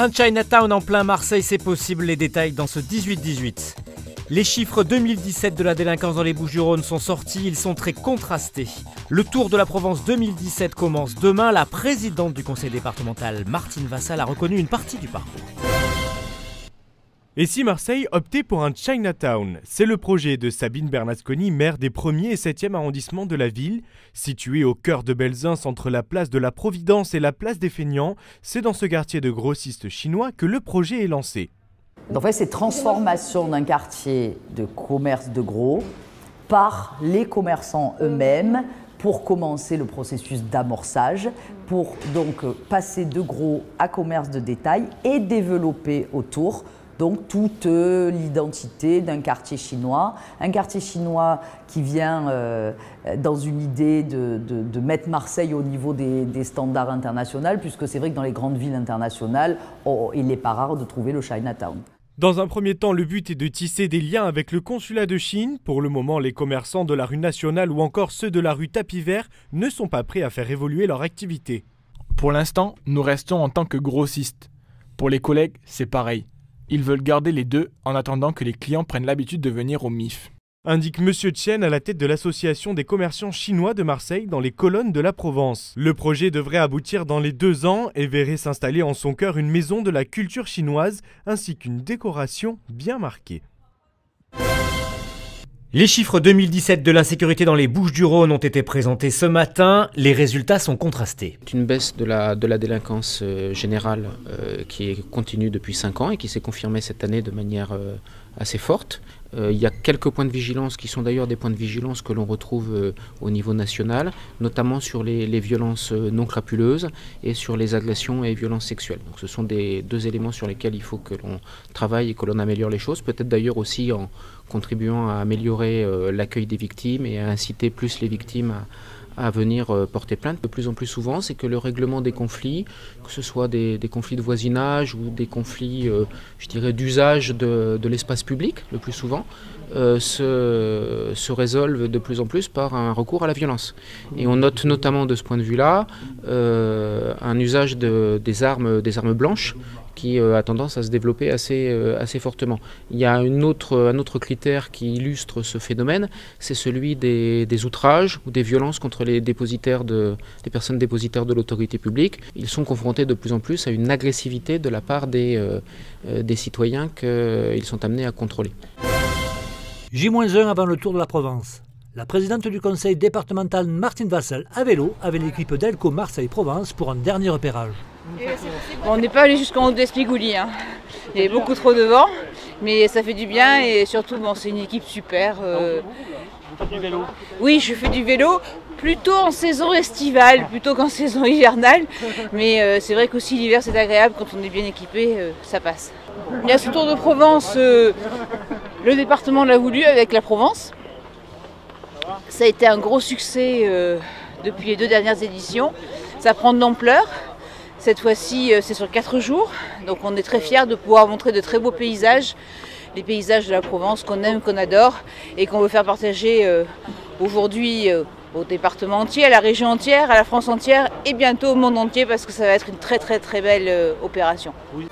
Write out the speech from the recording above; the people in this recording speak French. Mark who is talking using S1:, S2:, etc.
S1: Un Chinatown en plein Marseille, c'est possible, les détails dans ce 18-18. Les chiffres 2017 de la délinquance dans les Bouches-du-Rhône sont sortis, ils sont très contrastés. Le Tour de la Provence 2017 commence demain. La présidente du conseil départemental, Martine Vassal, a reconnu une partie du parcours.
S2: Et si Marseille optait pour un Chinatown? C'est le projet de Sabine Bernasconi, maire des 1er et 7e arrondissements de la ville. Situé au cœur de Belzins, entre la place de la Providence et la place des Feignants, c'est dans ce quartier de grossistes chinois que le projet est lancé.
S3: En fait, c'est transformation d'un quartier de commerce de gros par les commerçants eux-mêmes pour commencer le processus d'amorçage, pour donc passer de gros à commerce de détail et développer autour donc toute l'identité d'un quartier chinois. Un quartier chinois qui vient dans une idée de mettre Marseille au niveau des standards internationaux, puisque c'est vrai que dans les grandes villes internationales, il n'est pas rare de trouver le Chinatown.
S2: Dans un premier temps, le but est de tisser des liens avec le consulat de Chine. Pour le moment, les commerçants de la rue Nationale ou encore ceux de la rue Tapis Vert ne sont pas prêts à faire évoluer leur activité.
S4: Pour l'instant, nous restons en tant que grossistes. Pour les collègues, c'est pareil. Ils veulent garder les deux en attendant que les clients prennent l'habitude de venir au MIF.
S2: Indique Monsieur Chen à la tête de l'association des commerçants chinois de Marseille dans les colonnes de la Provence. Le projet devrait aboutir dans les 2 ans et verrait s'installer en son cœur une maison de la culture chinoise ainsi qu'une décoration bien marquée.
S1: Les chiffres 2017 de l'insécurité dans les Bouches-du-Rhône ont été présentés ce matin. Les résultats sont contrastés.
S5: C'est une baisse de la délinquance générale qui est continue depuis 5 ans et qui s'est confirmée cette année de manière assez forte. Il y a quelques points de vigilance qui sont d'ailleurs des points de vigilance que l'on retrouve au niveau national, notamment sur les violences non crapuleuses et sur les agressions et violences sexuelles. Donc ce sont des 2 éléments sur lesquels il faut que l'on travaille et que l'on améliore les choses, peut-être d'ailleurs aussi en contribuant à améliorer l'accueil des victimes et à inciter plus les victimes à venir porter plainte. De plus en plus souvent, c'est que le règlement des conflits, que ce soit des conflits de voisinage ou des conflits, je dirais, d'usage de l'espace public, le plus souvent, se résolvent de plus en plus par un recours à la violence. Et on note notamment de ce point de vue-là un usage des armes blanches qui a tendance à se développer assez fortement. Il y a un autre critère qui illustre ce phénomène, c'est celui des outrages ou des violences contre les personnes dépositaires de l'autorité publique. Ils sont confrontés de plus en plus à une agressivité de la part des citoyens qu'ils sont amenés à contrôler.
S6: J-1 avant le Tour de la Provence. La présidente du conseil départemental Martine Vassal à vélo avec l'équipe d'Elco Marseille-Provence pour un dernier repérage.
S7: On n'est pas allé jusqu'en haut d'Espigouli, hein. Il y avait beaucoup trop de vent, mais ça fait du bien et surtout c'est une équipe super.
S6: Du vélo.
S7: Oui, je fais du vélo plutôt en saison estivale plutôt qu'en saison hivernale, mais c'est vrai qu'aussi l'hiver c'est agréable quand on est bien équipé, ça passe. Il y a ce Tour de Provence, le département l'a voulu avec la Provence. Ça a été un gros succès depuis les 2 dernières éditions. Ça prend de l'ampleur. Cette fois-ci, c'est sur 4 jours. Donc on est très fiers de pouvoir montrer de très beaux paysages. Les paysages de la Provence qu'on aime, qu'on adore et qu'on veut faire partager aujourd'hui au département entier, à la région entière, à la France entière et bientôt au monde entier parce que ça va être une très très très belle opération. Oui.